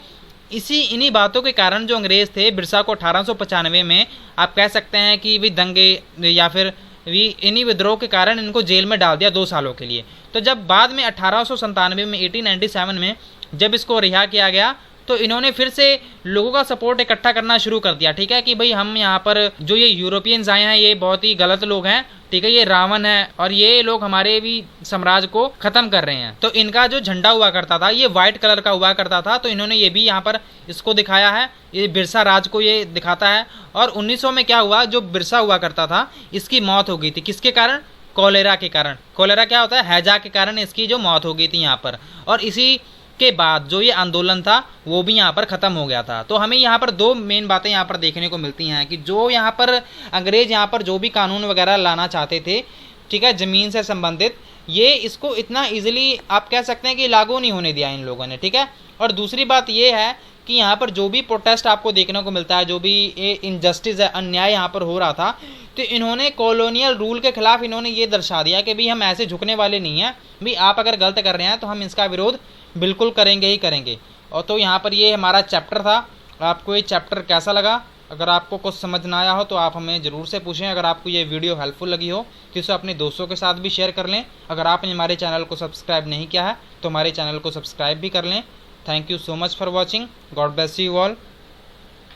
इन्हीं बातों के कारण जो अंग्रेज़ थे बिरसा को 1895 में आप कह सकते हैं कि भी दंगे या फिर भी इन्हीं विद्रोह के कारण इनको जेल में डाल दिया 2 सालों के लिए। तो जब बाद में 1897 में 1897 में जब इसको रिहा किया गया तो इन्होंने फिर से लोगों का सपोर्ट इकट्ठा करना शुरू कर दिया, ठीक है, कि भाई हम यहाँ पर जो ये यूरोपियंस आए हैं ये बहुत ही गलत लोग हैं, ठीक है, ये रावण है और ये लोग हमारे भी साम्राज्य को खत्म कर रहे हैं। तो इनका जो झंडा हुआ करता था ये व्हाइट कलर का हुआ करता था, तो इन्होंने ये भी यहाँ पर इसको दिखाया है, ये बिरसा राज को ये दिखाता है। और 1900 में क्या हुआ, जो बिरसा हुआ करता था इसकी मौत हो गई थी, किसके कारण, कॉलेरा के कारण। कॉलेरा क्या होता है, हैजा के कारण इसकी जो मौत हो गई थी यहाँ पर। और इसी के बाद जो ये आंदोलन था वो भी यहाँ पर ख़त्म हो गया था। तो हमें यहाँ पर 2 मेन बातें यहाँ पर देखने को मिलती हैं कि जो यहाँ पर अंग्रेज़ यहाँ पर जो भी कानून वगैरह लाना चाहते थे, ठीक है, ज़मीन से संबंधित, ये इसको इतना इजीली आप कह सकते हैं कि लागू नहीं होने दिया इन लोगों ने, ठीक है। और दूसरी बात ये है कि यहाँ पर जो भी प्रोटेस्ट आपको देखने को मिलता है, जो भी ये इनजस्टिस है, अन्याय यहाँ पर हो रहा था, तो इन्होंने कॉलोनियल रूल के खिलाफ इन्होंने ये दर्शा दिया कि भाई हम ऐसे झुकने वाले नहीं हैं, भाई आप अगर गलत कर रहे हैं तो हम इसका विरोध बिल्कुल करेंगे ही करेंगे। और तो यहाँ पर ये हमारा चैप्टर था। आपको ये चैप्टर कैसा लगा, अगर आपको कुछ समझ ना आया हो तो आप हमें ज़रूर से पूछें। अगर आपको ये वीडियो हेल्पफुल लगी हो तो इसे अपने दोस्तों के साथ भी शेयर कर लें। अगर आपने हमारे चैनल को सब्सक्राइब नहीं किया है तो हमारे चैनल को सब्सक्राइब भी कर लें। Thank you so much for watching. God bless you all.